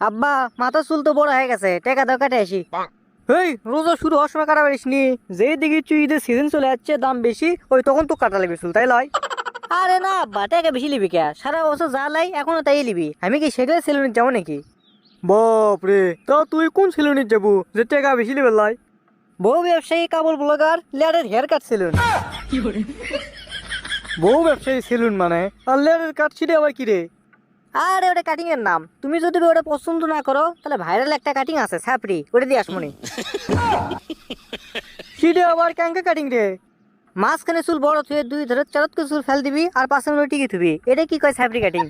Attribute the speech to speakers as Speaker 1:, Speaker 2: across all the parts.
Speaker 1: আব্বা মাথা চুল তো বড় হয়ে গেছে, টাকা দাও কাটে আসি। এই রোজা শুরু হওয়ার সময় কাটা পারিস নি? যেই দিকে তুই ঈদের সিজন চলে যাচ্ছে, দাম বেশি, ওই তখন তো কাটা লাগবে চুল, তাই লয়? আরে না আব্বা, টাকা বেশি লিবি কে? সারা বছর যা লাই এখনো তাই লিবি। আমি কি সেগুলো সেলুনে যাবো নাকি? বাপ রে, তা তুই কোন সেলুনে যাবো যে টাকা বেশি লিবে লাই? বউ ব্যবসায়ী, কাপড় ব্লগার, লেয়ারের হেয়ার কাট সেলুন। বউ ব্যবসায়ী সেলুন মানে আর লেয়ারের কাট ছিঁড়ে আবার কি রে? আরে ওটা কাটিং এর নাম। তুমি যদি ওটা পছন্দ না করো তাহলে ভাইরাল একটা কাটিং আছে ছাপড়ি, ওটা দিয়ে আসমনি। ছিঁড়ে আবার ক্যাঙ্কা কাটিং রে? মাঝখানে চুল বড় থুয়ে দুই ধরে চারত করে চুল ফেল দিবি আর পাশে টিকে থুবি, এটা কি কয় ছাপড়ি কাটিং?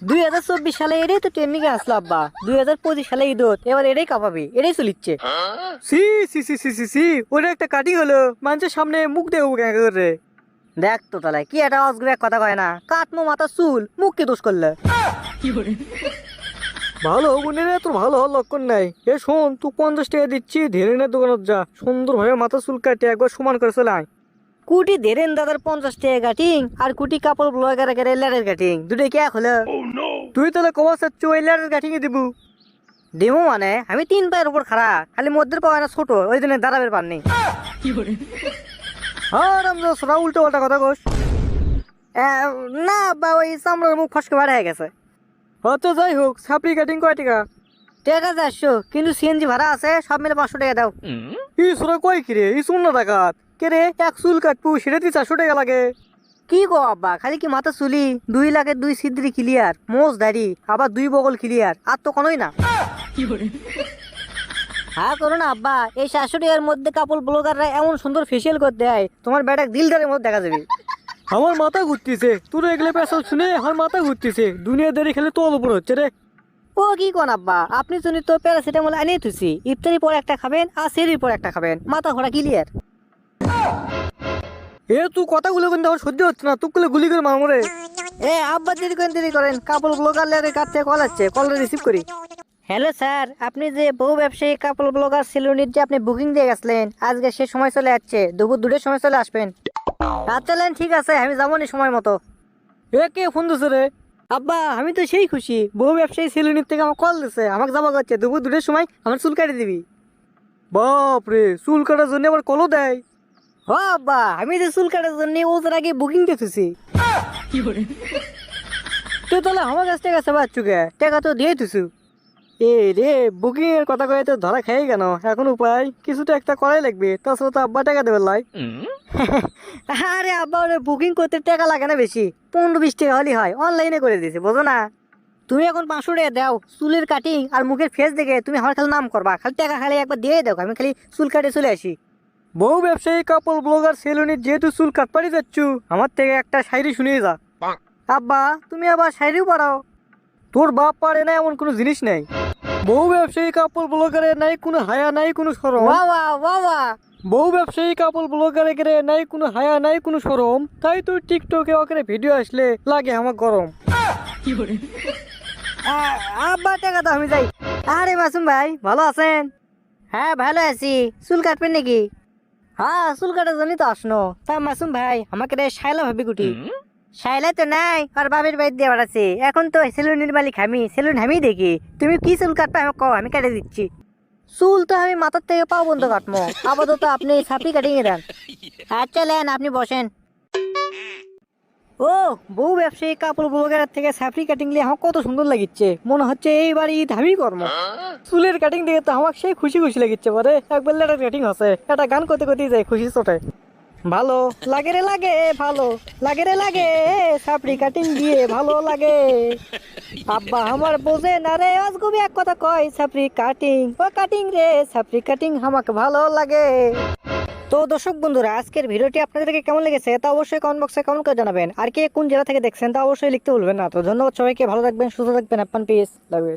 Speaker 1: 2024 সালে এটাই তো ট্রেন্ডিং এ আসলো আব্বা। 2025 সালে ঈদত এবার এটাই কাঁপাবি, এটাই চলিচ্ছে। সি সি সি সি সি সি, ওটা একটা কাটিং হলো, মানুষের সামনে মুখ দেবো ক্যাঙ্কা করে। দেখ তো তাহলে কি একটা অজগব এক কথা কয় না, কাটমো মাথা চুল, মুখ কি দোষ করলে? ভালো বোনের তোর ভালো হওয়ার লক্ষণ নাই। এ শোন, তুই 50 টাকা দিচ্ছি, ধেরেনের দোকানত যা, সুন্দর ভাবে মাথা চুল কাটে একবার সমান করে চলে আয়। কুটি ধেরেন দাদার 50 টাকা কাটিং আর কুটি কাপড় ব্লগার লেয়ারের কাটিং, দুটোই কি এক হলো? তুই তাহলে কমা চাচ্ছ ওই লেয়ারের কাটিং এ দিবু? দেবো মানে আমি 3 পায়ের উপর খাড়া, খালি মধ্যের পাওয়া না ছোট, ওই জন্য দাঁড়াবের পার নেই। আর আমরা সরা উল্টো পাল্টা কথা কোস। না বা ওই চামড়ার মুখ ফসকে বাড়া হয়ে গেছে। আচ্ছা যাই হোক, ছাপড়ি কাটিং কয় টাকা? টাকা 400, কিন্তু সিএনজি ভাড়া আছে, সব মিলে 500 টাকা দাও। ই সুরা কয় কি রে, ই শূন্য টাকাত কে রে? এক চুল কাটবো সেটাতে 400 টাকা লাগে? কি গো আব্বা, খালি কি মাথা চুলি? 2 লাখের 2 সিদ্রি ক্লিয়ার, মোজ দাড়ি, আবার 2 বগল ক্লিয়ার, আর তো কোনোই না। হ্যাঁ করো না আব্বা, এই 400 টাকার মধ্যে কাপড় ব্লগাররা এমন সুন্দর ফেসিয়াল করে দেয়, তোমার বেটা দিলদারের মধ্যে দেখা যাবে। আমার মাথা ঘুরতেছে তোর এগুলো পেশা শুনে, আমার মাথা ঘুরতেছে, দুনিয়াদারি খেলে তোর উপর হচ্ছে রে। ও কি কোন আব্বা, আপনি শুনি তো প্যারাসিটামল আনিয়ে তুছি, ইফতারি পর একটা খাবেন আর সেরির পর একটা খাবেন, মাথা ঘোরা ক্লিয়ার। এ তুই কথাগুলো কিন্তু আমার সহ্য হচ্ছে না, তুকলে গুলি করে মামরে। এ আব্বা দেরি করেন, কাপড় ব্লগার লেয়ারের কাছ থেকে কল আসছে, কলটা রিসিভ করি। হ্যালো স্যার, আপনি যে বহু ব্যবসায়ী কাপড় ব্লগার সেলুনের যে আপনি বুকিং দিয়ে গেছিলেন, আজকে সে সময় চলে যাচ্ছে, দুপুর 2টার সময় চলে আসবেন। আচ্ছা ঠিক আছে, আমি যাবো নি সময় মতো। এ কে ফোন দিছে রে? আব্বা আমি তো সেই খুশি, বহু ব্যবসায়ী সেলুনের থেকে আমার কল দিছে, আমাকে যাবো করছে, দুপুর 2টার সময় আমার চুল কাটি দিবি। বাপ রে, চুল কাটার জন্য আবার কলও দেয়? হ আব্বা, আমি যে চুল কাটার জন্য ওদের আগে বুকিং দিতেছি। তুই তাহলে আমার কাছ থেকে আছে বাচ্চুকে, টাকা তো দিয়ে দিছু। এ রে, বুকিং এর কথা কয়ে তো ধরা খাই কেন? এখন উপায় কিছু তো একটা করাই লাগবে, তাছাড়া তো আব্বা টাকা দেবে লাই। আরে আব্বা, ওরে বুকিং করতে টাকা লাগে না বেশি, 15-20 টাকা হলেই হয়, অনলাইনে করে দিয়েছে, বোঝো না? তুমি এখন 500 টাকা দাও, চুলের কাটিং আর মুখের ফেস দেখে তুমি আমার খালি নাম করবা, খালি টাকা খালি একবার দিয়ে দাও, আমি খালি চুল কাটে চলে আসি। বহু ব্যবসায়ী কাপড় ব্লগার সেলুনের যেহেতু চুল কাটপাড়ি যাচ্ছ, আমার থেকে একটা শায়রি শুনিয়ে যা। আব্বা তুমি আবার শায়রিও পারাও? তোর বাপ পারে না এমন কোনো জিনিস নেই। বহু ব্যবসায়ী কাপড় ব্লগারের নাই কোনো হায়া, নাই কোনো শরম। বহু ব্যবসায়ী কাপড় ব্লগারের নাই কোনো হায়া, নাই কোনো শরম, তাই তুই টিকটকে ওখানে ভিডিও আসলে লাগে আমার গরম। আব্বা টাকা তো আমি যাই। আরে মাসুম ভাই ভালো আছেন? হ্যাঁ ভালো আছি। চুল কাটবেন নাকি? হ্যাঁ চুল কাটার জন্যই তো আসনো। তা মাসুম ভাই আমাকে রে শায়লা ভাবি কুটি? শায়লা তো নাই, আর বাবের বাড়ি দিয়ে বাড়াচ্ছে, এখন তো সেলুনের মালিক আমি, সেলুন আমি দেখি। তুমি কি চুল কাটবে আমাকে কও, আমি কেটে দিচ্ছি। চুল তো আমি মাথার থেকে পাও বন্ধ কাটবো, আপাতত আপনি ছাপড়ি কাটিয়ে দেন। আচ্ছা লেন, আপনি বসেন। ও, বহু ব্যবসায়ী কাপড় ব্লগারের থেকে ছাপড়ি কাটিং নিয়ে আমার কত সুন্দর লাগিচ্ছে, মনে হচ্ছে এইবার ঈদ আমি কর্ম। চুলের কাটিং দেখে তো আমার সেই খুশি খুশি লাগিচ্ছে, পরে একবার লেটার কাটিং আছে, একটা গান করতে করতেই যায় খুশি চোটে। ভালো লাগে রে লাগে, ভালো লাগে রে লাগে, ছাপড়ি কাটিং দিয়ে ভালো লাগে। আব্বা আমার বোঝে না রে, আজগুবি এক কথা কয়, ছাপড়ি কাটিং ও কাটিং রে, ছাপড়ি কাটিং আমাকে ভালো লাগে। তো দর্শক বন্ধুরা, আজকের ভিডিওটি আপনাদেরকে কেমন লেগেছে তা অবশ্যই কমেন্ট বক্সে কমেন্ট করে জানাবেন, আর কে কোন জেলা থেকে দেখছেন তা অবশ্যই লিখতে ভুলবেন না। তো ধন্যবাদ সবাইকে, ভালো থাকবেন, সুস্থ থাকবেন, আপনার পিস, লাভ ইউ।